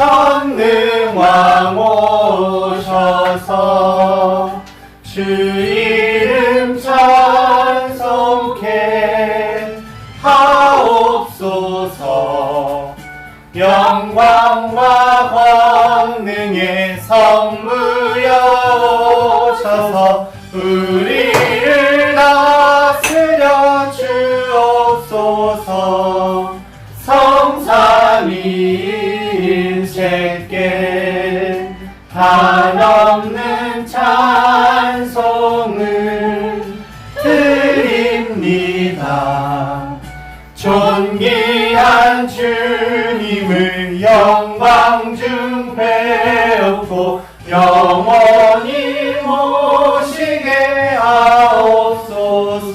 전능왕 오셔서 주 이름 찬송케 하옵소서. 영광과 권능의 성부여 오셔서 우리를 다스려 주옵소서. 성삼위일 셋께 한없는 찬송을 드립니다. 존귀한 주님을 영광 중 배우고 영원히 모시게 하옵소서.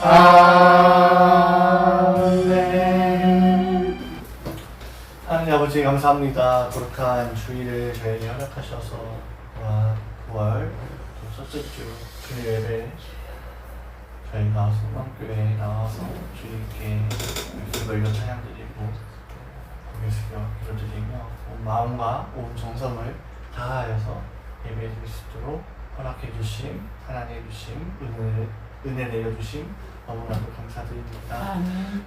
아멘. 하나님 아버지 감사합니다. 거룩한 주일을 저에게 허락하셔서 9월 첫째 주 주일 예배 저희가 소망교회에 나와서 주님께 말씀을 읽어 찬양드리고 고개 숙여 기도드리며 온 마음과 온 정성을 다하여서 예배드릴 수 있도록 허락해 주심, 하나님 주심, 은혜 내려주심 너무나도 감사드립니다.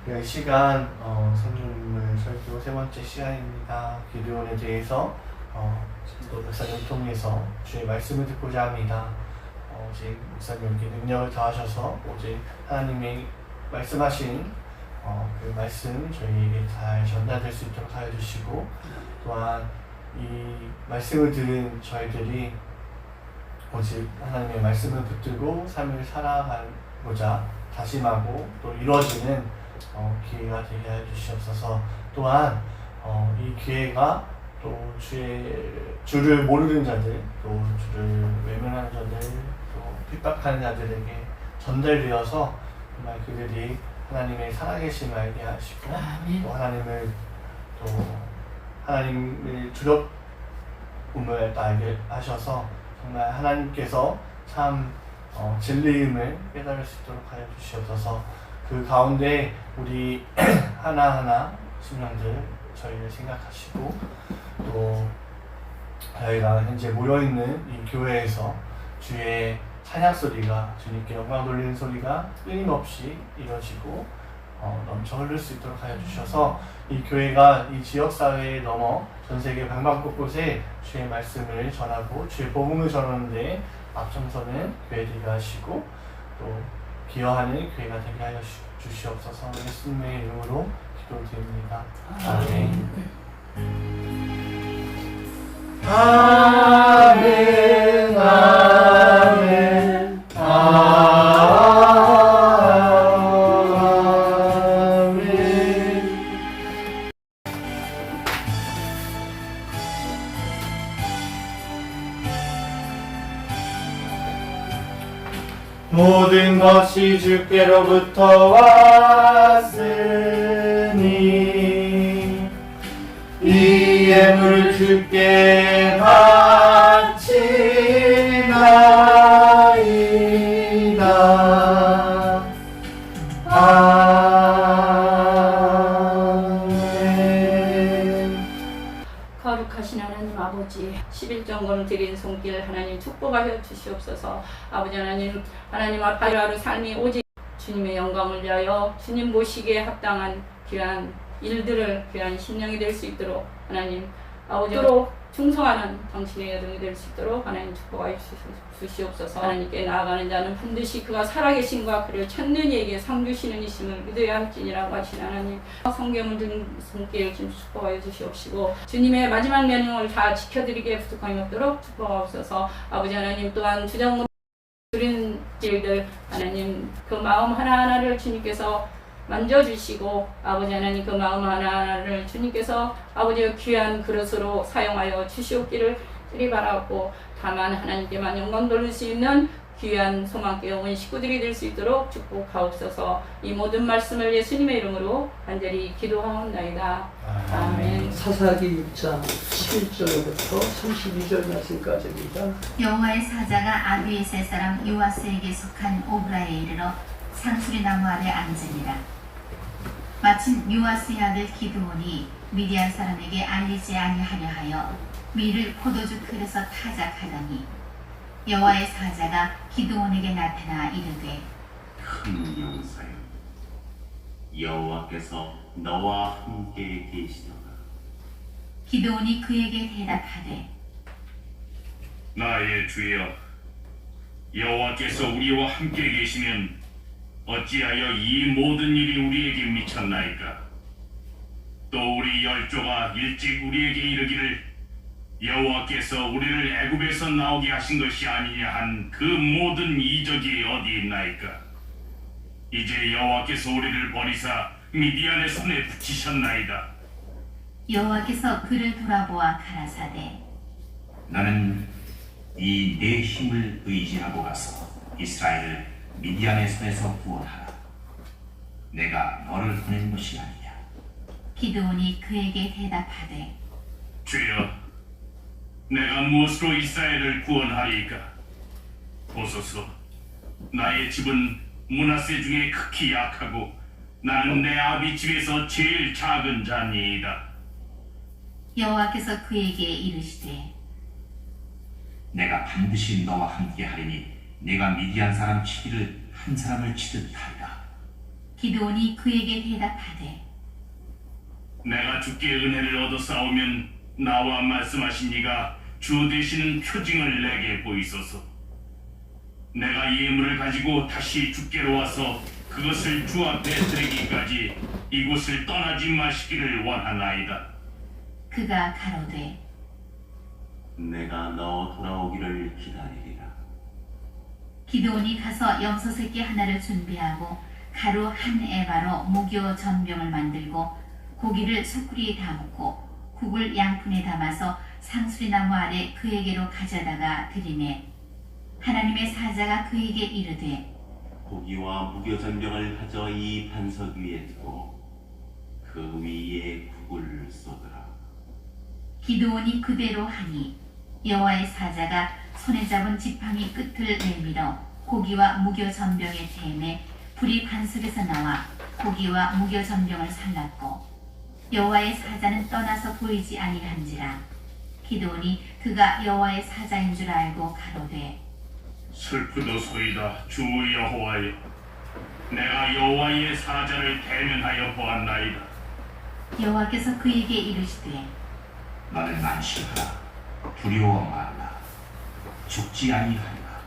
이 시간 성령님을 설교 세 번째 시간입니다. 기도원에 대해서 또 목사님 통해서 주의 말씀을 듣고자 합니다. 오직 목사님께 능력을 더하셔서 오직 하나님이 말씀하신 그 말씀 저희에게 잘 전달될 수 있도록 하여 주시고, 또한 이 말씀을 들은 저희들이 오직 하나님의 말씀을 붙들고 삶을 살아가고자 다짐하고 또 이루어지는 기회가 되게 하여 주시옵소서. 또한 이 기회가 또 주를 모르는 자들, 또 주를 외면하는 자들, 또 핍박하는 자들에게 전달되어서 정말 그들이 하나님의 살아계심을 알게 하시고, 또 하나님을 두렵음을 알게 하셔서 정말 하나님께서 참 진리임을 깨달을 수 있도록 하여 주시옵소서. 그 가운데 우리 하나하나 심령들 저희를 생각하시고, 또 저희가 현재 모여있는 이 교회에서 주의 찬양 소리가, 주님께 영광 돌리는 소리가 끊임없이 이루어지고 넘쳐 흐를 수 있도록 하여 주셔서 이 교회가 이 지역사회에 넘어 전세계 방방곳곳에 주의 말씀을 전하고 주의 복음을 전하는데 앞장서는 교회들이 하시고 또 기여하는 교회가 되게 하여 주시옵소서. 예수님의 이름으로 기도드립니다. 아멘. 아멘. 아멘. 아멘. 모든 것이 주께로부터 왔으니 이 예물을 주께 바치나이다. 아멘. 거룩하신 하나님 아버지, 11정권을 드린 손길 하나님 축복하여 주시옵소서. 아버지 하나님, 하나님 앞에 하루하루 삶이 오직 주님의 영광을 위하여 주님 모시기에 합당한 귀한 일들을, 귀한 심령이 될 수 있도록 하나님 아버지로 충성하는 당신의 여동이 될 수 있도록 하나님 축복하여 주시옵소서. 하나님께 나아가는 자는 반드시 그가 살아계신과 그를 찾는 이에게 상 주시는 이심을 믿어야 할지니라고 하신 하나님, 성경을 든 손길 좀 축복하여 주시옵시고 주님의 마지막 명령을 다 지켜드리기에 부족함이 없도록 축복하옵소서. 아버지 하나님, 또한 주장문 드린 일들 하나님 그 마음 하나하나를 주님께서 만져주시고, 아버지 하나님 그 마음 하나하나를 주님께서 아버지의 귀한 그릇으로 사용하여 주시옵기를 바라고, 다만 하나님께만 영광 돌릴 수 있는 귀한 소망교회 온 식구들이 될 수 있도록 축복하옵소서. 이 모든 말씀을 예수님의 이름으로 간절히 기도하옵나이다. 아멘. 사사기 6장 11절부터 32절 말씀까지입니다. 여호와의 사자가 아비에셀 사람 요아스에게 속한 오브라에 이르러 상수리 나무 아래 앉으니라. 마침 요아스의 아들 기드온이 미디안 사람에게 알리지 아니하려 하여 밀을 포도주 틀에서 타작하더니 여호와의 사자가 기드온에게 나타나 이르되 큰 용사여, 여호와께서 너와 함께 계시도다. 기드온이 그에게 대답하되 나의 주여, 여호와께서 우리와 함께 계시면 어찌하여 이 모든 일이 우리에게 미쳤나이까? 또 우리 열조가 일찍 우리에게 이르기를 여호와께서 우리를 애굽에서 나오게 하신 것이 아니냐 한 그 모든 이적이 어디 있나이까? 이제 여호와께서 우리를 버리사 미디안의 손에 붙이셨나이다. 여호와께서 그를 돌아보아 가라사대 나는 이 내 힘을 의지하고 가서 이스라엘을 미디안의 손에서 구원하라. 내가 너를 보낸 것이 아니냐. 기드온이 그에게 대답하되 주여, 내가 무엇으로 이스라엘을 구원하리이까? 보소서, 나의 집은 므낫세 중에 극히 약하고 나는 내 아비 집에서 제일 작은 자니이다. 여호와께서 그에게 이르시되 내가 반드시 너와 함께 하리니 네가 미디안 사람 치기를 한 사람을 치듯 하리라. 기드온이 그에게 대답하되 내가 주께 은혜를 얻어 싸우면 나와 말씀하신 이가 주 되시는 표징을 내게 보이소서. 내가 예물을 가지고 다시 주께로 와서 그것을 주 앞에 드리기까지 이곳을 떠나지 마시기를 원하나이다. 그가 가로되 내가 너 돌아오기를 기다리리라. 기드온이 가서 염소 새끼 하나를 준비하고 가루 한 에바로 무교 전병을 만들고 고기를 숯불에 담고 국을 양푼에 담아서 상수리나무 아래 그에게로 가져다가 드리매 하나님의 사자가 그에게 이르되 고기와 무교전병을 가져 이 반석 위에 두고 그 위에 국을 쏟으라. 기드온이 그대로 하니 여호와의 사자가 손에 잡은 지팡이 끝을 내밀어 고기와 무교 전병의 댐에 불이 반석에서 나와 고기와 무교 전병을 살랐고 여호와의 사자는 떠나서 보이지 아니한지라. 기드온이 그가 여호와의 사자인 줄 알고 가로되 슬프도소이다, 주 여호와여. 내가 여호와의 사자를 대면하여 보았나이다. 여호와께서 그에게 이르시되 너는 안심하라. 두려워 말라. 죽지 아니하리라.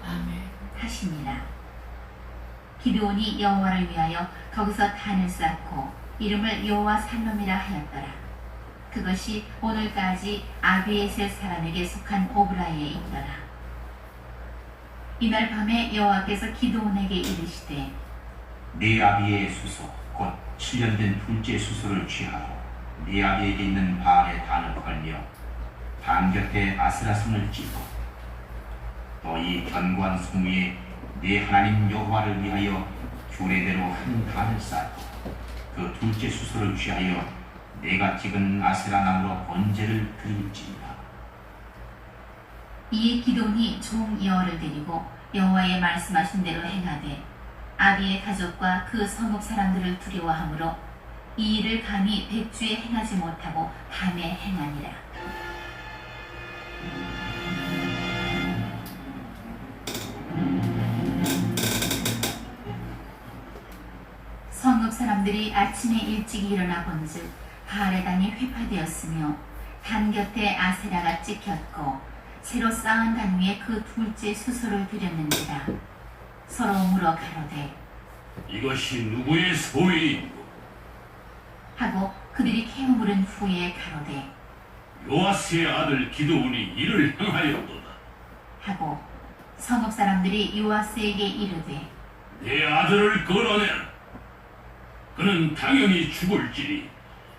하시니라. 기드온이 여호와를 위하여 거기서 단을 쌓고 이름을 여호와 살롬이라 하였더라. 그것이 오늘까지 아비에셀 사람에게 속한 오브라에 있더라. 이날 밤에 여호와께서 기드온에게 이르시되 네 아비의 수소 곧 7년 된 둘째 수소를 취하고 네 아비에게 있는 바알의 단을 걸며 단 곁에 아스라성을 찍고 또 이 견고한 성 위에 네 하나님 여호와를 위하여 규례대로 한 단을 쌓고 그 둘째 수소를 취하여 내가 찍은 아스라 나무로 번제를 드릴지니라. 이에 기드온이 종 여호를 데리고 여호와의 말씀하신 대로 행하되 아비의 가족과 그 성읍 사람들을 두려워하므로 이 일을 감히 백주에 행하지 못하고 밤에 행하니라. 성읍 사람들이 아침에 일찍 일어나 본즉 바알의 단이 회파되었으며 단 곁에 아세라가 찍혔고 새로 쌓은 단 위에 그 둘째 수소를 드렸는지라. 서로 물어 가로되 이것이 누구의 소유이고 하고 그들이 캐어 물은 후에 가로되 요아스의 아들 기드온이 이를 행하였도다. 하고 성읍 사람들이 요아스에게 이르되 내 아들을 끌어내라. 그는 당연히 죽을지니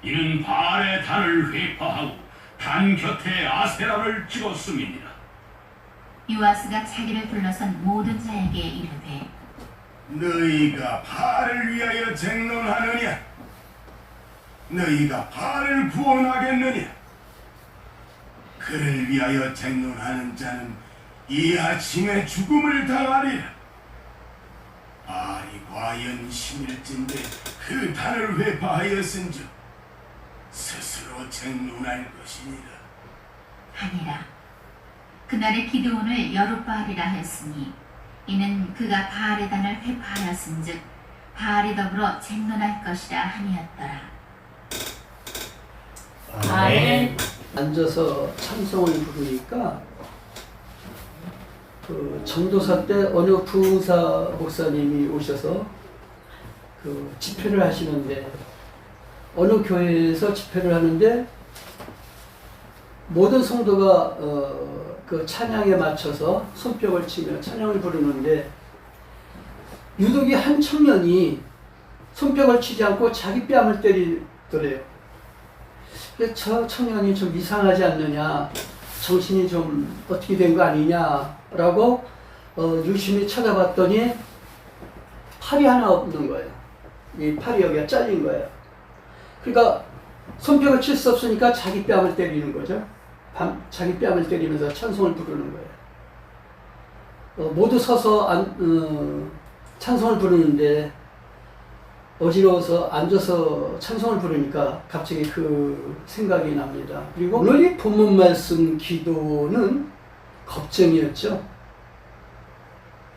이는 바알의 단을 회파하고 단 곁에 아세라를 찍었음이니라. 요아스가 자기를 둘러선 모든 자에게 이르되 너희가 바알을 위하여 쟁론하느냐? 너희가 바알을 구원하겠느냐? 그를 위하여 쟁론하는 자는 이 아침에 죽음을 당하리라. 바알이 과연 심일진데 그 단을 회파하였은즉 스스로 쟁론할 것이니라. 하니라. 그날의 기드온을 여룻바알이라 했으니 이는 그가 바알의 단을 회파하였은즉 바알이 더불어 쟁론할 것이라 함이었더라. 아멘. 앉아서 찬송을 부르니까 그 전도사 때 어느 부사 목사님이 오셔서 그 집회를 하시는데 어느 교회에서 집회를 하는데 모든 성도가 그 찬양에 맞춰서 손뼉을 치며 찬양을 부르는데 유독이 한 청년이 손뼉을 치지 않고 자기 뺨을 때리더래요. 그래서 저 청년이 좀 이상하지 않느냐, 정신이 좀 어떻게 된 거 아니냐라고 유심히 쳐다봤더니 팔이 하나 없는 거예요. 이 팔이 여기가 잘린 거예요. 그러니까 손뼉을 칠 수 없으니까 자기 뺨을 때리는 거죠. 자기 뺨을 때리면서 찬송을 부르는 거예요. 모두 서서 찬송을 부르는데 어지러워서 앉아서 찬송을 부르니까 갑자기 그 생각이 납니다. 그리고 오늘 이 본문 말씀 기도는 겁쟁이였죠.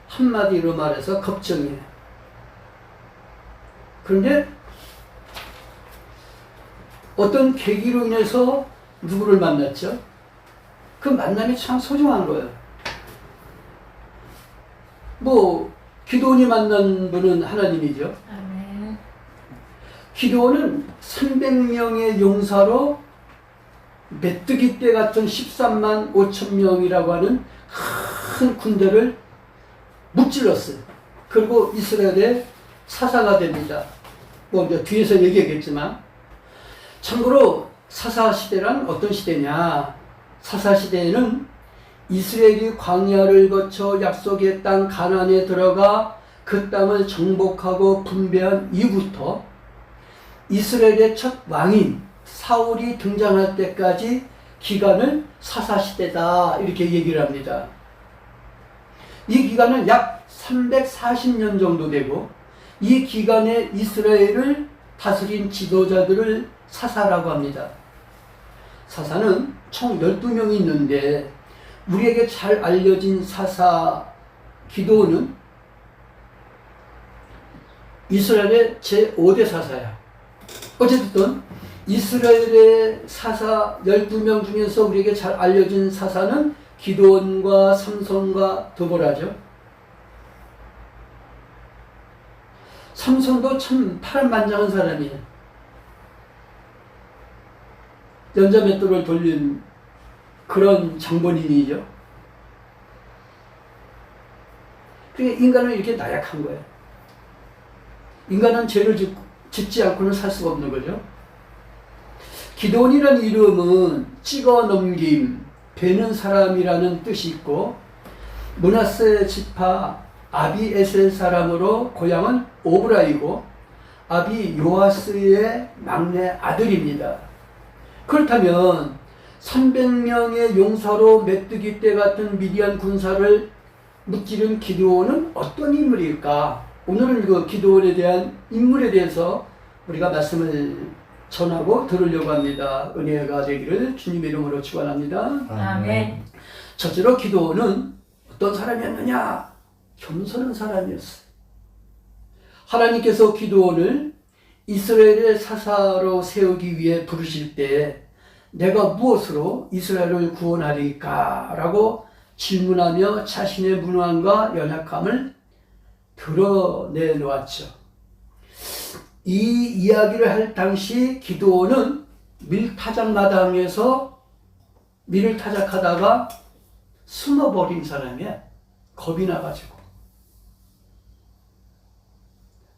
한마디로 말해서 겁쟁이에요. 그런데 어떤 계기로 인해서 누구를 만났죠? 그 만남이 참 소중한 거예요. 뭐 기도원이 만난 분은 하나님이죠. 아멘. 기도원은 300명의 용사로 메뚜기 떼 같은 13만 5천 명이라고 하는 큰 군대를 무찔렀어요. 그리고 이스라엘의 사사가 됩니다. 뭐 이제 뒤에서 얘기하겠지만, 참고로 사사시대란 어떤 시대냐? 사사시대에는 이스라엘이 광야를 거쳐 약속의 땅 가나안에 들어가 그 땅을 정복하고 분배한 이후부터 이스라엘의 첫 왕인 사울이 등장할 때까지 기간을 사사시대다 이렇게 얘기를 합니다. 이 기간은 약 340년 정도 되고 이 기간에 이스라엘을 다스린 지도자들을 사사라고 합니다. 사사는 총 12명이 있는데 우리에게 잘 알려진 사사 기도는 이스라엘의 제5대 사사야. 어쨌든 이스라엘의 사사 12명 중에서 우리에게 잘 알려진 사사는 기드온과 삼손과 드보라죠. 삼손도 참 파란만장한 사람이에요. 연자맷돌을 돌린 그런 장본인이죠. 그러니까 인간은 이렇게 나약한 거예요. 인간은 죄를 짓지 않고는 살 수가 없는 거죠. 기드온이라는 이름은 찍어 넘김, 베는 사람이라는 뜻이 있고 므낫세 지파 아비에셀 사람으로 고향은 오브라이고 아비 요아스의 막내 아들입니다. 그렇다면 300명의 용사로 메뚜기 떼 같은 미디안 군사를 무찌른 기드온은 어떤 인물일까? 오늘은 그 기드온에 대한 인물에 대해서 우리가 말씀을 전하고 들으려고 합니다. 은혜가 되기를 주님의 이름으로 축원합니다. 아멘. 첫째로 기드온은 어떤 사람이었느냐? 겸손한 사람이었어요. 하나님께서 기드온을 이스라엘의 사사로 세우기 위해 부르실 때 내가 무엇으로 이스라엘을 구원하리까? 라고 질문하며 자신의 무능함과 연약함을 드러내놓았죠. 이 이야기를 할 당시 기드온은 밀타작 마당에서 밀을 타작하다가 숨어버린 사람이야. 겁이 나가지고.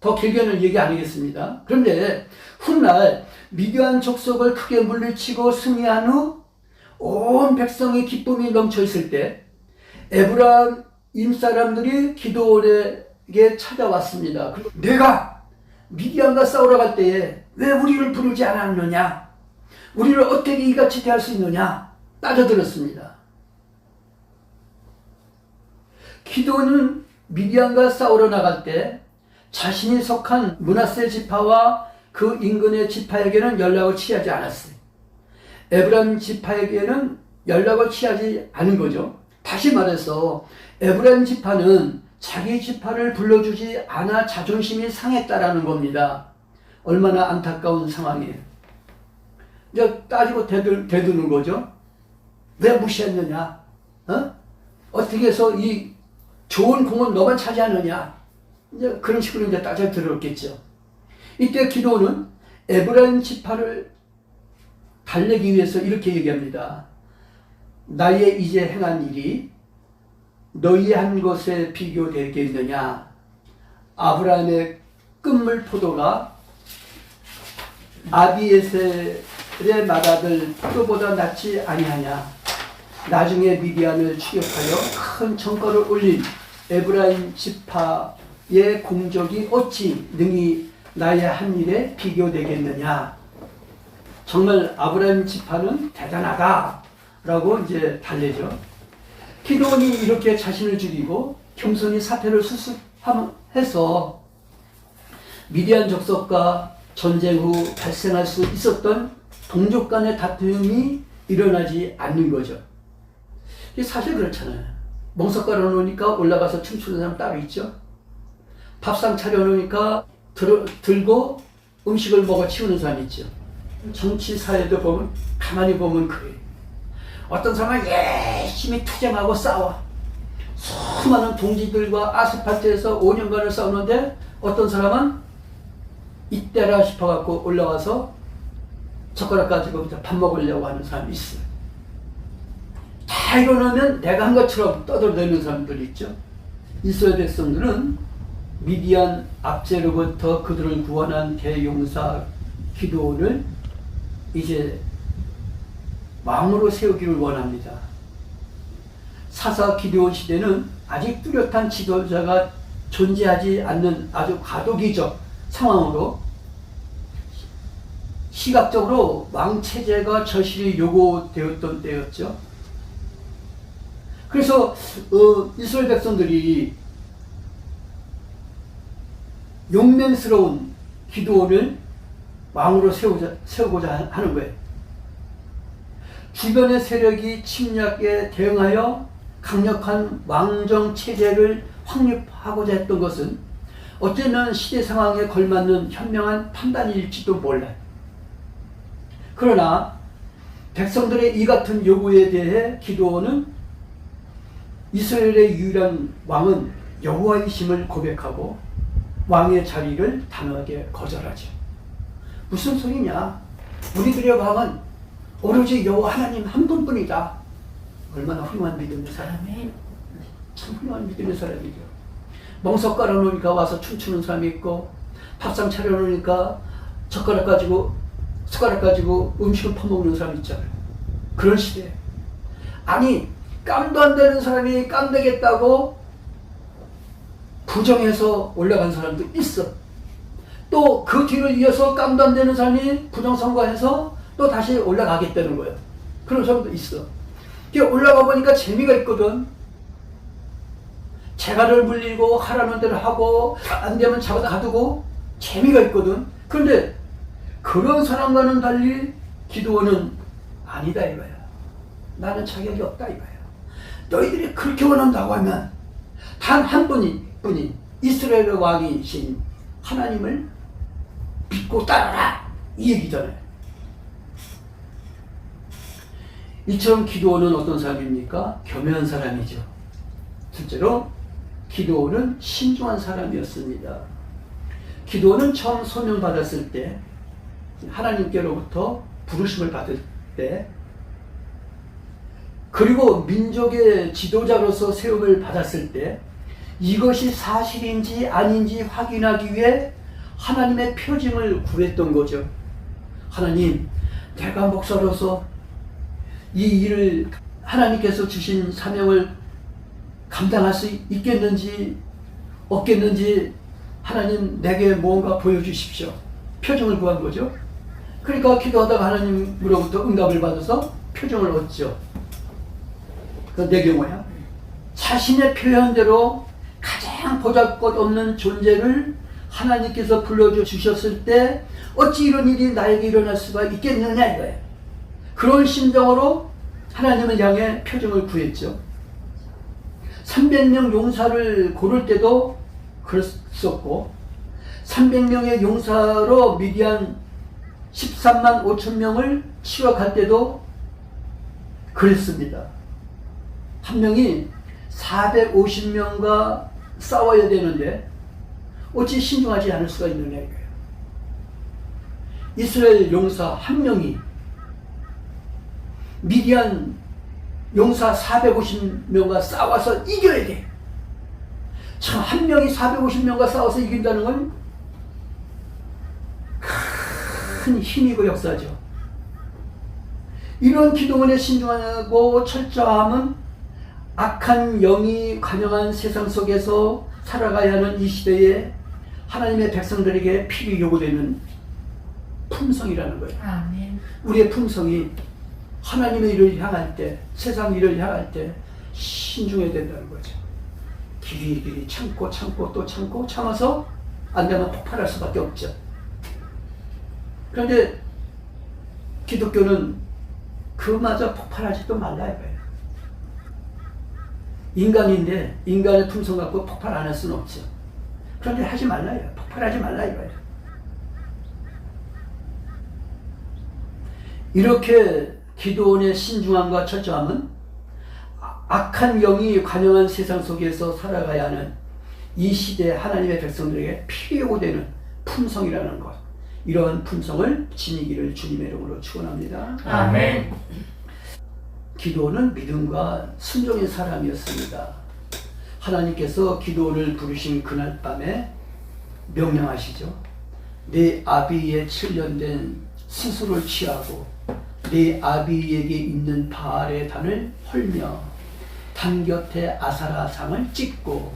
더 길게는 얘기 안 하겠습니다. 그런데 훗날 미디안 족속을 크게 물리치고 승리한 후 온 백성의 기쁨이 넘쳐 있을 때 에브라임 사람들이 기드온에게 찾아왔습니다. 내가 미디안과 싸우러 갈 때에 왜 우리를 부르지 않았느냐? 우리를 어떻게 이같이 대할 수 있느냐? 따져들었습니다. 기드온은 미디안과 싸우러 나갈 때 자신이 속한 므낫세 지파와 그 인근의 지파에게는 연락을 취하지 않았어요. 에브라임 지파에게는 연락을 취하지 않은 거죠. 다시 말해서 에브라임 지파는 자기 지파를 불러주지 않아 자존심이 상했다라는 겁니다. 얼마나 안타까운 상황이에요. 이제 따지고 대드는 거죠. 왜 무시했느냐? 어떻게 해서 이 좋은 공은 너만 차지하느냐? 이제 그런 식으로 이제 따져 들었겠죠. 이때 기도는 에브라임 지파를 달래기 위해서 이렇게 얘기합니다. 나의 이제 행한 일이 너희 한 것에 비교되겠느냐? 아브라함의 끝물 포도가 아비에셀의 맏아들 포도보다 낫지 아니하냐? 나중에 미디안을 추격하여 큰 성과를 올린 에브라임 지파의 공적이 어찌 능히 나의 한 일에 비교되겠느냐? 정말 아브라함 지파는 대단하다라고 이제 달래죠. 기도원이 이렇게 자신을 죽이고 겸손히 사태를 수습해서 미디안 적석과 전쟁 후 발생할 수 있었던 동족 간의 다툼이 일어나지 않는 거죠. 사실 그렇잖아요. 멍석 깔아놓으니까 올라가서 춤추는 사람 따로 있죠. 밥상 차려놓으니까 들고 음식을 먹어 치우는 사람 있죠. 정치 사회도 보면 가만히 보면 그래요. 어떤 사람은 열심히 투쟁하고 싸워. 수많은 동지들과 아스팔트에서 5년간을 싸우는데 어떤 사람은 이때라 싶어갖고 올라와서 젓가락 가지고 밥 먹으려고 하는 사람이 있어요. 다 이러면 내가 한 것처럼 떠들어대는 사람들이 있죠. 이스라엘 백성들은 미디안 압제로부터 그들을 구원한 대용사 기드온을 이제 왕으로 세우기를 원합니다. 사사 기드온 시대는 아직 뚜렷한 지도자가 존재하지 않는 아주 과도기적 상황으로 시각적으로 왕체제가 절실히 요구되었던 때였죠. 그래서 이스라엘 백성들이 용맹스러운 기드온을 왕으로 세우고자 하는 거예요. 주변의 세력이 침략에 대응하여 강력한 왕정 체제를 확립하고자 했던 것은 어쩌면 시대 상황에 걸맞는 현명한 판단일지도 몰라요. 그러나 백성들의 이 같은 요구에 대해 기드온은 이스라엘의 유일한 왕은 여호와이심을 고백하고 왕의 자리를 단호하게 거절하죠. 무슨 소리냐? 우리들의 왕은 오로지 여호와 하나님 한 분뿐이다. 얼마나 훌륭한 믿음의 사람이, 참 훌륭한 믿음의 사람이죠. 멍석 깔아놓으니까 와서 춤추는 사람이 있고, 밥상 차려놓으니까 숟가락 가지고 음식을 퍼먹는 사람이 있잖아요. 그런 시대. 아니, 깜도 안 되는 사람이 깜 되겠다고 부정해서 올라간 사람도 있어. 또 그 뒤를 이어서 깜도 안 되는 사람이 부정선거해서 또 다시 올라가겠다는 거예요. 그런 사람도 있어. 올라가 보니까 재미가 있거든. 재갈을 물리고 하라는 대로 하고 안 되면 잡아다 가두고 재미가 있거든. 그런데 그런 사람과는 달리 기드온은 아니다 이거야. 나는 자격이 없다 이거야. 너희들이 그렇게 원한다고 하면 단 한 분이 이스라엘의 왕이신 하나님을 믿고 따라라 이 얘기잖아요. 이처럼 기드온은 어떤 사람입니까? 겸허한 사람이죠. 둘째로 기드온은 신중한 사람이었습니다. 기드온은 처음 소명받았을 때 하나님께로부터 부르심을 받을 때 그리고 민족의 지도자로서 세움을 받았을 때 이것이 사실인지 아닌지 확인하기 위해 하나님의 표징을 구했던 거죠. 하나님, 내가 목사로서 이 일을 하나님께서 주신 사명을 감당할 수 있겠는지 없겠는지 하나님 내게 뭔가 보여주십시오. 표정을 구한 거죠. 그러니까 기도하다가 하나님으로부터 응답을 받아서 표정을 얻죠. 그 내 경우야. 자신의 표현대로 가장 보잘것없는 존재를 하나님께서 불러주셨을 때 어찌 이런 일이 나에게 일어날 수가 있겠느냐 이거예요. 그런 심정으로 하나님을 향해 표정을 구했죠. 300명 용사를 고를 때도 그랬었고 300명의 용사로 미디안 13만 5천 명을 치러갈 때도 그랬습니다. 한 명이 450명과 싸워야 되는데 어찌 신중하지 않을 수가 있느냐 이거예요. 이스라엘 용사 한 명이 미디안 용사 450명과 싸워서 이겨야 돼. 참, 한 명이 450명과 싸워서 이긴다는 건 큰 힘이고 역사죠. 이런 기도원의 신중하고 철저함은 악한 영이 관영한 세상 속에서 살아가야 하는 이 시대에 하나님의 백성들에게 필히 요구되는 품성이라는 거예요. 아멘. 우리의 품성이 하나님의 일을 향할 때, 세상 일을 향할 때 신중해야 된다는 거죠. 길이 참고 또 참고 참아서 안 되면 폭발할 수밖에 없죠. 그런데 기독교는 그마저 폭발하지도 말라 이거예요. 인간인데 인간의 품성 갖고 폭발 안 할 수는 없죠. 그런데 하지 말라 이거예요. 폭발하지 말라 이거예요. 이렇게 기도원의 신중함과 철저함은 악한 영이 관영한 세상 속에서 살아가야 하는 이 시대 하나님의 백성들에게 필요되는 품성이라는 것, 이러한 품성을 지니기를 주님의 이름으로 축원합니다. 아멘. 기도는 믿음과 순종의 사람이었습니다. 하나님께서 기도를 부르신 그날 밤에 명령하시죠. 네 아비의 7년 수술을 취하고 네 아비에게 있는 바알의 단을 헐며 단 곁에 아사라상을 찍고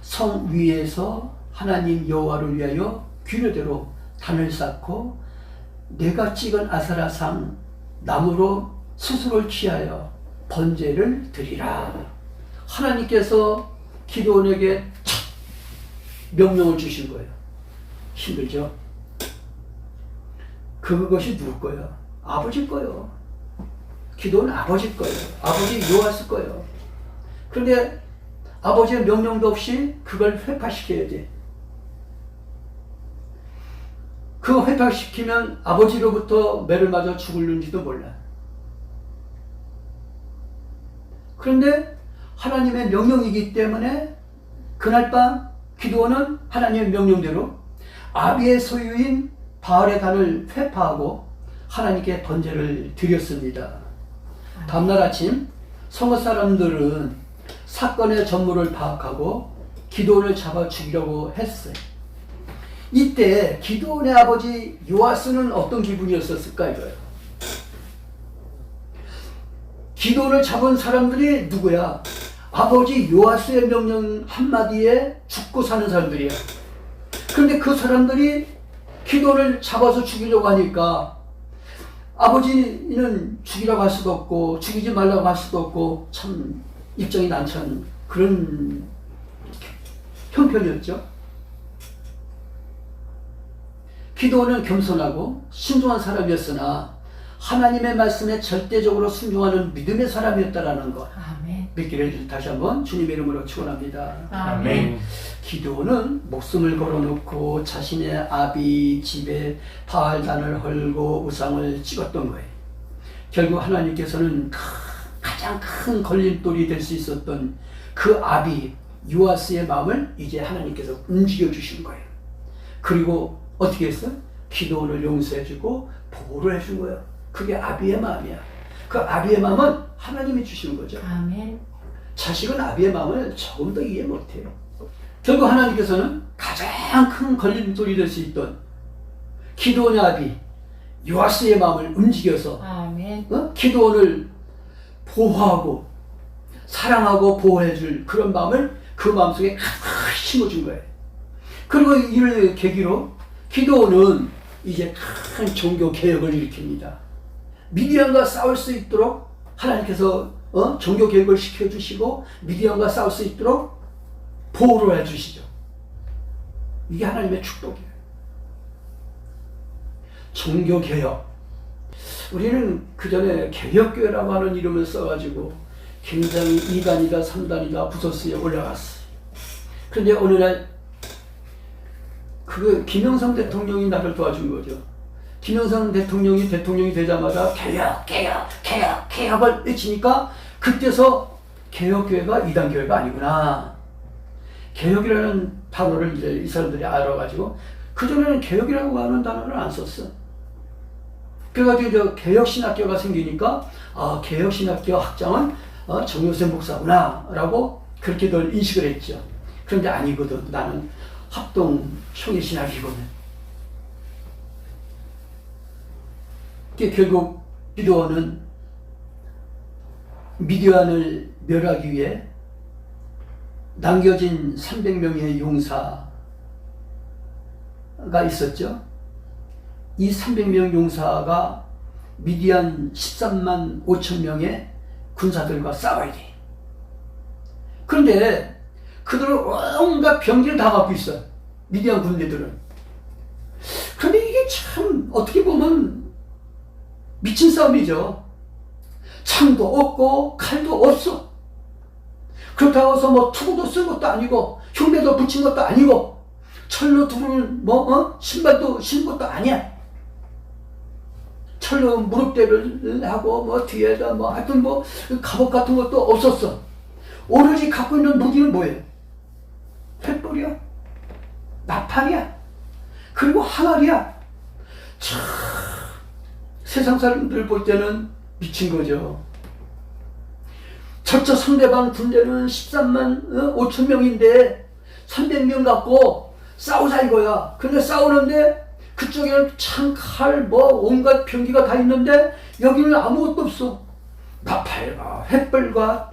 성 위에서 하나님 여호와를 위하여 규례대로 단을 쌓고 내가 찍은 아사라상 나무로 수술을 취하여 번제를 드리라. 하나님께서 기도원에게 명령을 주신 거예요. 힘들죠? 그것이 누구 거예요? 아버지 거예요. 기도는 아버지 거예요. 아버지 요하스 거예요. 그런데 아버지의 명령도 없이 그걸 회파시켜야 돼. 그 회파시키면 아버지로부터 매를 맞아 죽을는지도 몰라. 그런데 하나님의 명령이기 때문에 그날 밤 기도원은 하나님의 명령대로 아비의 소유인 바알의 단을 회파하고 하나님께 번제를 드렸습니다. 다음날 아침 성읍 사람들은 사건의 전모를 파악하고 기도원을 잡아 죽이려고 했어요. 이때 기도원의 아버지 요아스는 어떤 기분이었을까 이거예요. 기도원을 잡은 사람들이 누구야? 아버지 요아스의 명령 한마디에 죽고 사는 사람들이야. 그런데 그 사람들이 기도원을 잡아서 죽이려고 하니까 아버지는 죽이라고 할 수도 없고 죽이지 말라고 할 수도 없고 참 입장이 난처한 그런 형편이었죠. 기도원은 겸손하고 신중한 사람이었으나 하나님의 말씀에 절대적으로 순종하는 믿음의 사람이었다라는 것 아멘. 믿기를 다시 한번 주님의 이름으로 축원합니다. 아멘. 기도원은 목숨을 걸어놓고 자신의 아비 집에 바알단을 헐고 우상을 찍었던 거예요. 결국 하나님께서는 가장 큰 걸림돌이 될 수 있었던 그 아비 요아스의 마음을 이제 하나님께서 움직여 주신 거예요. 그리고 어떻게 했어요? 기도원을 용서해주고 보호를 해준 거예요. 그게 아비의 마음이야. 그 아비의 마음은 하나님이 주시는 거죠. 아멘. 자식은 아비의 마음을 조금 더 이해 못해요. 결국 하나님께서는 가장 큰 걸림돌이 될 수 있던 기도원의 아비 요아스의 마음을 움직여서 아멘. 기도원을 보호하고 사랑하고 보호해줄 그런 마음을 그 마음속에 가득 심어준 거예요. 그리고 이를 계기로 기도원은 이제 큰 종교 개혁을 일으킵니다. 미디안과 싸울 수 있도록 하나님께서 종교 개혁을 시켜주시고 미디안과 싸울 수 있도록 보호를 해주시죠. 이게 하나님의 축복이에요. 종교개혁. 우리는 그 전에 개혁교회라고 하는 이름을 써가지고 굉장히 2단이다 3단이다 부서스에 올라갔어요. 그런데 어느 날 그 김영삼 대통령이 나를 도와준 거죠. 김영삼 대통령이 되자마자 개혁을 외치니까 그때서 개혁교회가 2단 교회가 아니구나. 개혁이라는 단어를 이제 이 사람들이 알아가지고 그전에는 개혁이라고 하는 단어를 안 썼어. 그래가지고 저 개혁신학교가 생기니까 개혁신학교 학장은 정요셉 목사구나 라고 그렇게들 인식을 했죠. 그런데 아니거든. 나는 합동 총회신학이거든. 결국 기도원은 미디안을 멸하기 위해 남겨진 300명의 용사가 있었죠. 이 300명 용사가 미디안 13만 5천 명의 군사들과 싸워야 돼. 그런데 그들은 온갖 병기를 다 갖고 있어. 미디안 군대들은. 그런데 이게 참 어떻게 보면 미친 싸움이죠. 창도 없고 칼도 없어. 그렇다고 해서 뭐 투구도 쓴 것도 아니고 흉배도 붙인 것도 아니고 철로 두르는 신발도 신은 것도 아니야. 철로 무릎대를 하고 뭐 뒤에다 뭐 하여튼 뭐 갑옷 같은 것도 없었어. 오로지 갖고 있는 무기는 뭐예요? 횃불이야, 나팔이야, 그리고 항아리야. 참 세상 사람들 볼 때는 미친 거죠. 저쪽 상대방 군대는 13만 5천 명인데 300명 갖고 싸우자 이거야. 근데 싸우는데 그쪽에는 창칼 뭐 온갖 병기가 다 있는데 여기는 아무것도 없어. 나팔과 횃불과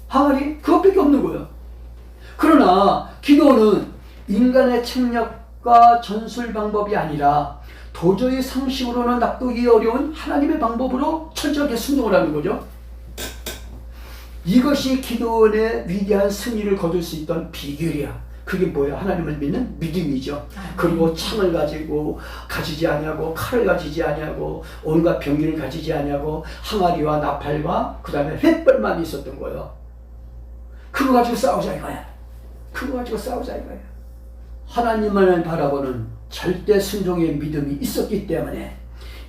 항아리 그것밖에 없는 거야. 그러나 기도는 인간의 책략과 전술 방법이 아니라 도저히 상식으로는 납득이 어려운 하나님의 방법으로 철저하게 순종을 하는 거죠. 이것이 기도원의 위대한 승리를 거둘 수 있던 비결이야. 그게 뭐야? 하나님을 믿는 믿음이죠. 그리고 창을 가지지 아니하고 칼을 가지지 아니하고 온갖 병기를 가지지 아니하고 항아리와 나팔과 그 다음에 횃불만 있었던 거예요. 그거 가지고 싸우자 이거야. 하나님만을 바라보는 절대 순종의 믿음이 있었기 때문에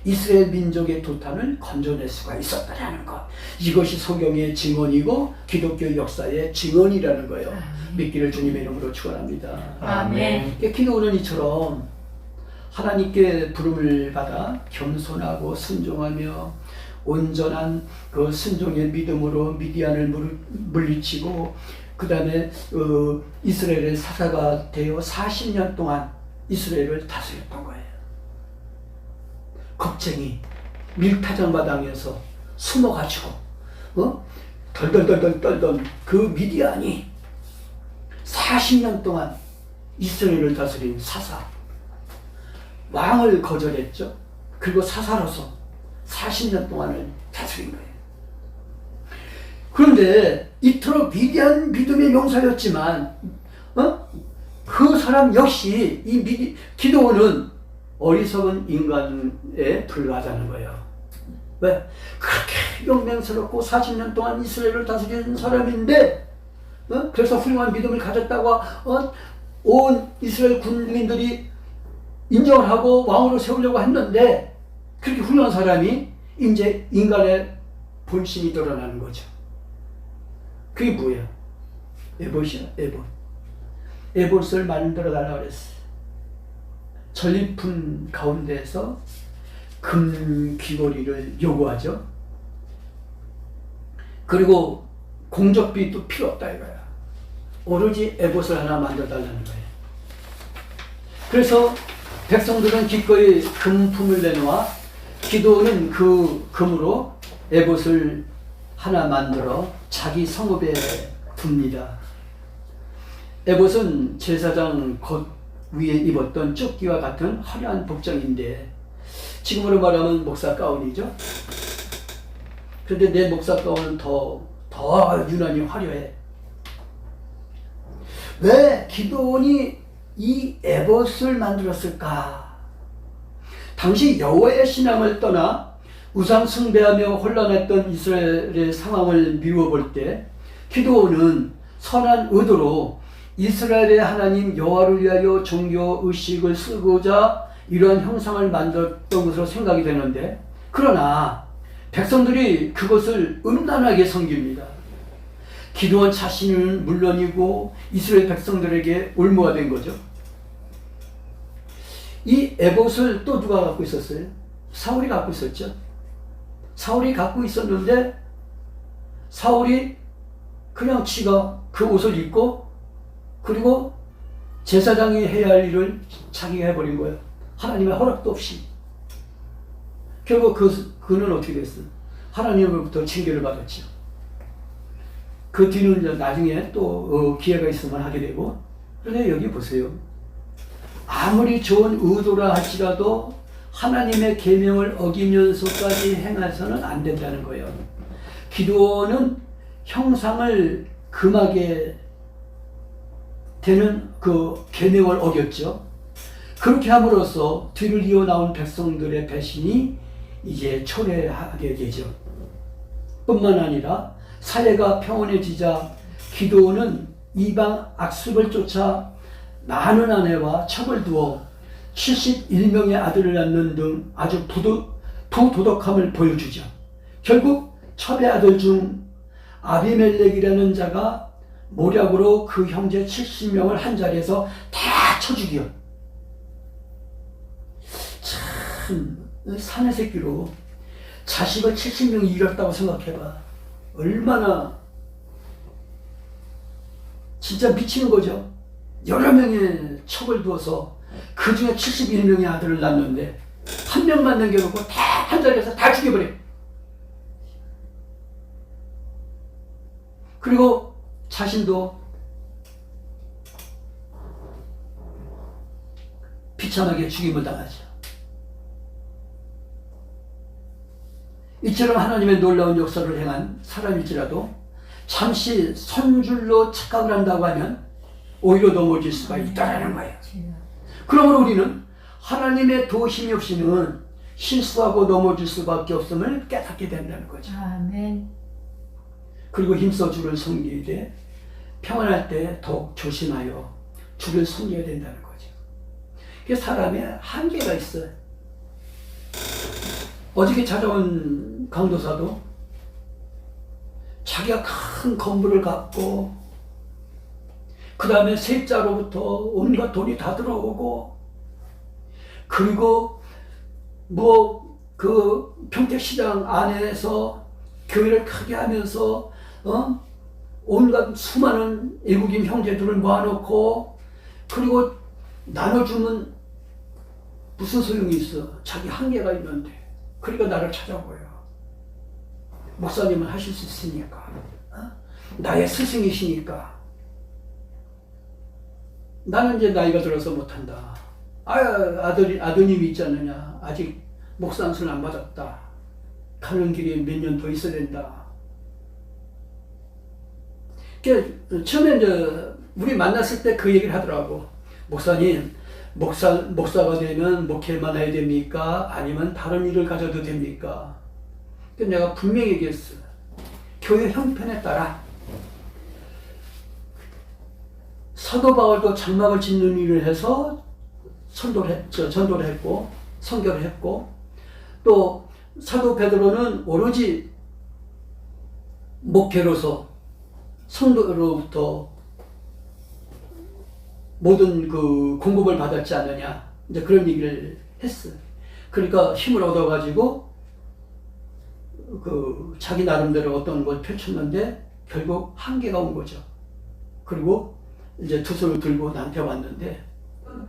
이스라엘 민족의 도탄을 건져낼 수가 있었다라는 것. 이것이 성경의 증언이고 기독교 역사의 증언이라는 거예요. 믿기를 주님의 이름으로 축원합니다. 아멘. 기도는 이처럼 하나님께 부름을 받아 겸손하고 순종하며 온전한 그 순종의 믿음으로 미디안을 물리치고 그 다음에 이스라엘의 사사가 되어 40년 동안 이스라엘을 다스렸던 거예요. 겁쟁이 밀타장 마당에서 숨어가지고 덜덜덜덜 떨던 그 미디안이 40년 동안 이스라엘을 다스린 사사, 왕을 거절했죠. 그리고 사사로서 40년 동안을 다스린 거예요. 그런데 이토록 위대한 믿음의 용사였지만 그 사람 역시 이 기도원은 어리석은 인간에 불과하다는 거예요. 왜? 그렇게 용맹스럽고 40년 동안 이스라엘을 다스린 사람인데 그래서 훌륭한 믿음을 가졌다고 온 이스라엘 군민들이 인정을 하고 왕으로 세우려고 했는데 그렇게 훌륭한 사람이 이제 인간의 본심이 드러나는 거죠. 그게 뭐야? 에봇이야, 에봇. 에봇을 만들어 달라고 그랬어. 전리품 가운데에서 금 귀걸이를 요구하죠. 그리고 공적비도 필요 없다 이거야. 오로지 에봇을 하나 만들어 달라는 거예요. 그래서 백성들은 기꺼이 금품을 내놓아 기도는 그 금으로 에봇을 하나 만들어 자기 성읍에 둡니다. 에봇은 제사장 겉 위에 입었던 조끼와 같은 화려한 복장인데 지금으로 말하면 목사 가운이죠. 그런데 내 목사 가운은 더 유난히 화려해. 왜 기드온이 이 에봇을 만들었을까? 당시 여호와의 신앙을 떠나 우상 숭배하며 혼란했던 이스라엘의 상황을 미루어 볼 때 기드온은 선한 의도로 이스라엘의 하나님 여호와를 위하여 종교 의식을 쓰고자 이러한 형상을 만들었던 것으로 생각이 되는데, 그러나 백성들이 그것을 음란하게 섬깁니다. 기드온 자신은 물론이고 이스라엘 백성들에게 올무가 된 거죠. 이 에봇을 또 누가 갖고 있었어요? 사울이 갖고 있었죠. 사울이 갖고 있었는데 사울이 그냥 지가 그 옷을 입고 그리고 제사장이 해야 할 일을 자기가 해버린 거예요. 하나님의 허락도 없이. 결국 그는 어떻게 됐어요? 하나님으로부터 징계를 받았죠. 그 뒤는 이제 나중에 또 기회가 있으면 하게 되고. 그런데 여기 보세요. 아무리 좋은 의도라 할지라도 하나님의 계명을 어기면서까지 행해서는 안 된다는 거예요. 기드온은 형상을 금하게 되는 그 계명을 어겼죠. 그렇게 함으로써 뒤를 이어 나온 백성들의 배신이 이제 초래하게 되죠. 뿐만 아니라 사회가 평온해지자 기드온은 이방 악습을 쫓아 많은 아내와 첩을 두어 71명의 아들을 낳는 등 아주 부도덕함을 보여주죠. 결국 첩의 아들 중 아비멜렉이라는 자가 모략으로 그 형제 70명을 한 자리에서 다 쳐 죽여. 참 사내 새끼로 자식을 70명이 잃었다고 생각해봐. 얼마나 진짜 미치는 거죠. 여러 명의 첩을 두어서 그 중에 71명의 아들을 낳는데 한 명만 남겨놓고 다 한 자리에서 다 죽여버려. 그리고 자신도 비참하게 죽임을 당하죠. 이처럼 하나님의 놀라운 역사를 행한 사람일지라도 잠시 선줄로 착각을 한다고 하면 오히려 넘어질 수가 있다는 거예요. 그러므로 우리는 하나님의 도심이 없이는 실수하고 넘어질 수밖에 없음을 깨닫게 된다는 거죠. 아멘. 그리고 힘써 주를 섬기되 평안할 때 더욱 조심하여 주를 섬겨야 된다는 거죠. 그 사람의 한계가 있어요. 어저께 찾아온 강도사도 자기가 큰 건물을 갖고 그 다음에 세입자로부터 온갖 돈이 다 들어오고 그리고 그 평택시장 안에서 교회를 크게 하면서 온갖 수많은 외국인 형제들을 모아놓고 그리고 나눠주면 무슨 소용이 있어. 자기 한계가 있는데. 그러니까 나를 찾아보여. 목사님은 하실 수 있으니까. 나의 스승이시니까. 나는 이제 나이가 들어서 못한다. 아드님이 있지 않느냐. 아직 목사 안수는 안 받았다. 가는 길에 몇 년 더 있어야 된다. 처음에 이제 우리 만났을 때 그 얘기를 하더라고. 목사님, 목사가 되면 목회만 해야 됩니까? 아니면 다른 일을 가져도 됩니까? 그래서 내가 분명히 얘기했어. 교회 형편에 따라. 사도 바울도 장막을 짓는 일을 해서 전도를 했고 선교를 했고 또 사도 베드로는 오로지 목회로서 성도로부터 모든 그 공급을 받았지 않느냐 이제 그런 얘기를 했어. 그러니까 힘을 얻어가지고 그 자기 나름대로 어떤 걸 펼쳤는데 결국 한계가 온 거죠. 그리고 이제 두 손을 들고 나한테 왔는데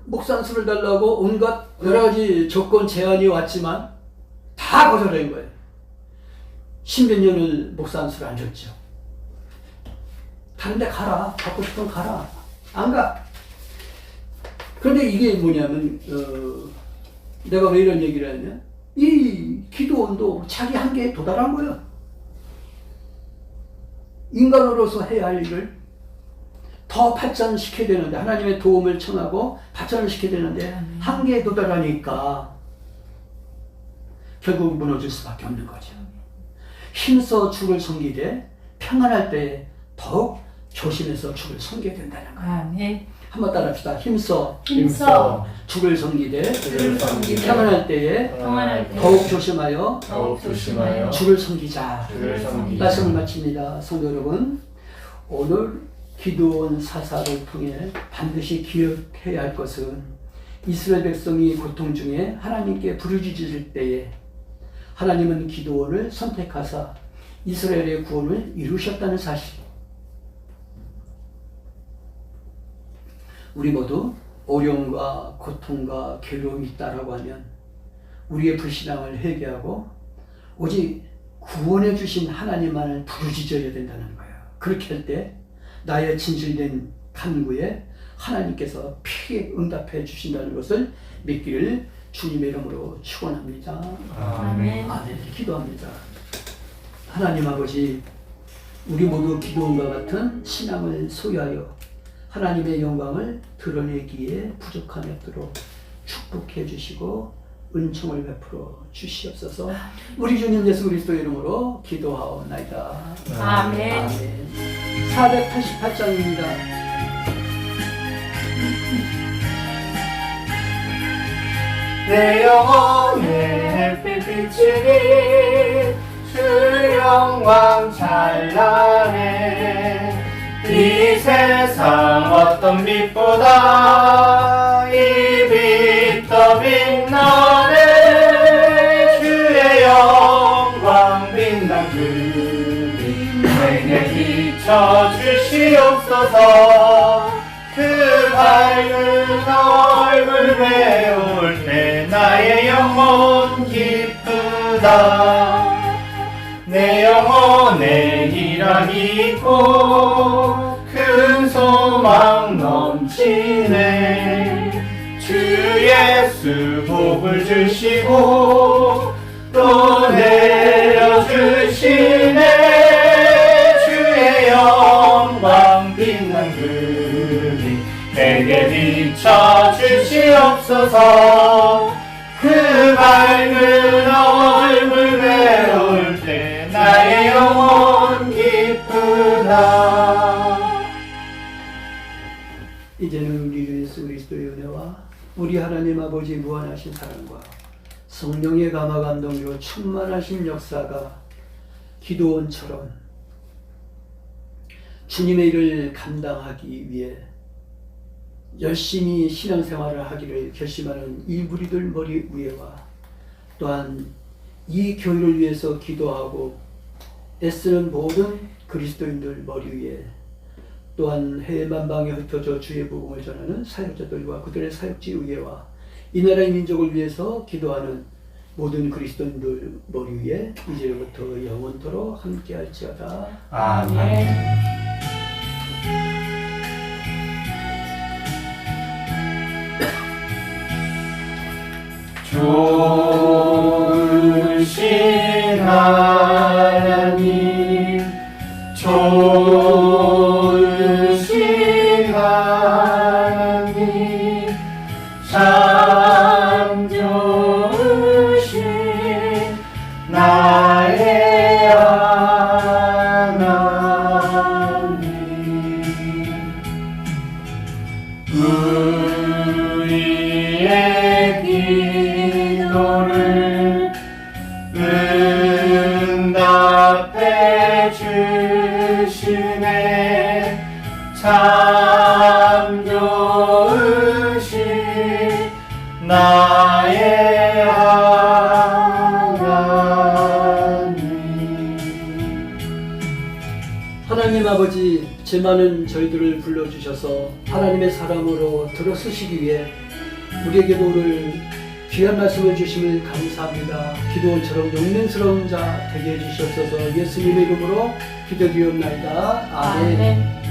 목사 안수를 달라고 온갖 여러 가지 조건 제한이 왔지만 다 거절한 거예요. 십몇 년을 목사 안수를 안 줬죠. 다른 데 가라. 받고 싶으면 가라. 안 가. 그런데 이게 뭐냐면 내가 왜 이런 얘기를 하냐면 이 기도원도 자기 한계에 도달한 거예요. 인간으로서 해야 할 일을 더 발전시켜야 되는데, 하나님의 도움을 청하고 발전을 시켜야 되는데 한계에 도달하니까 결국 무너질 수밖에 없는 거죠. 힘써 주를 섬기되 평안할 때 더욱 조심해서 주를 섬겨야 된다는 거예요. 아멘. 한번 따라합시다. 힘써 힘써 주를 섬기되 주를 섬기되 평안할 때에 평안할 때 더욱 조심하여 더욱 조심하여 주를 섬기자. 주를 섬기자. 말씀을 마칩니다. 성도 여러분, 오늘 기드온 사사를 통해 반드시 기억해야 할 것은 이스라엘 백성이 고통 중에 하나님께 부르짖을 때에 하나님은 기드온을 선택하사 이스라엘의 구원을 이루셨다는 사실. 우리 모두 어려움과 고통과 괴로움이 있다라고 하면 우리의 불신앙을 회개하고 오직 구원해 주신 하나님만을 부르짖어야 된다는 거예요. 그렇게 할 때 나의 진실된 간구에 하나님께서 피해 응답해 주신다는 것을 믿기를 주님의 이름으로 축원합니다. 아멘. 아멘. 기도합니다. 하나님 아버지, 우리 모두 기도원과 같은 신앙을 소유하여 하나님의 영광을 드러내기에 부족함이 없도록 축복해 주시고 은총을 베풀어 주시옵소서. 우리 주님 예수 그리스도의 이름으로 기도하옵나이다. 아멘. 아멘. 488장입니다. 내 영혼의 햇빛 비치니 주 영광 찬란해. 이 세상 어떤 빛보다 이 빛 더 빛나네. 주의 영광 빛난 그 빛 내게 비춰 주시옵소서. 그 밝은 얼굴 배울 때 나의 영혼 기쁘다. 내 영혼에 희락이 있고 큰 소망 넘치네. 주 예수 복을 주시고 또 내려주시네. 주의 영광 빛난 그 빛 내게 비춰 주시옵소서. 그 밝은 얼굴 배울 때 나의 영혼 기쁘다. 이제는 우리 예수 그리스도의 은혜와 우리 하나님 아버지 무한하신 사랑과 성령의 감화 감동으로 충만하신 역사가 기도원처럼 주님의 일을 감당하기 위해 열심히 신앙생활을 하기를 결심하는 이 무리들 머리 위에와 또한 이 교회를 위해서 기도하고 애쓰는 모든 그리스도인들 머리 위에 또한 해외 만방에 흩어져 주의 복음을 전하는 사역자들과 그들의 사역지 위에와 이 나라의 민족을 위해서 기도하는 모든 그리스도인들 머리 위에 이제부터 영원토록 함께할지어다. 아멘. 좋으신 하나님, 좋으신 하나님, 참 좋으신 나의 하나님. 우리의 기도를 응답해 주시네. 참 좋으신 나의 하나님. 하나님 아버지, 죄 많은 저희들을 불러주셔서 하나님의 사람으로 들어서시기 위해 우리에게도 오늘 귀한 말씀을 주심을 감사합니다. 기도원처럼 용맹스러운 자 되게 해주시옵소서. 예수님의 이름으로 기도드리옵나이다. 아멘. 아멘.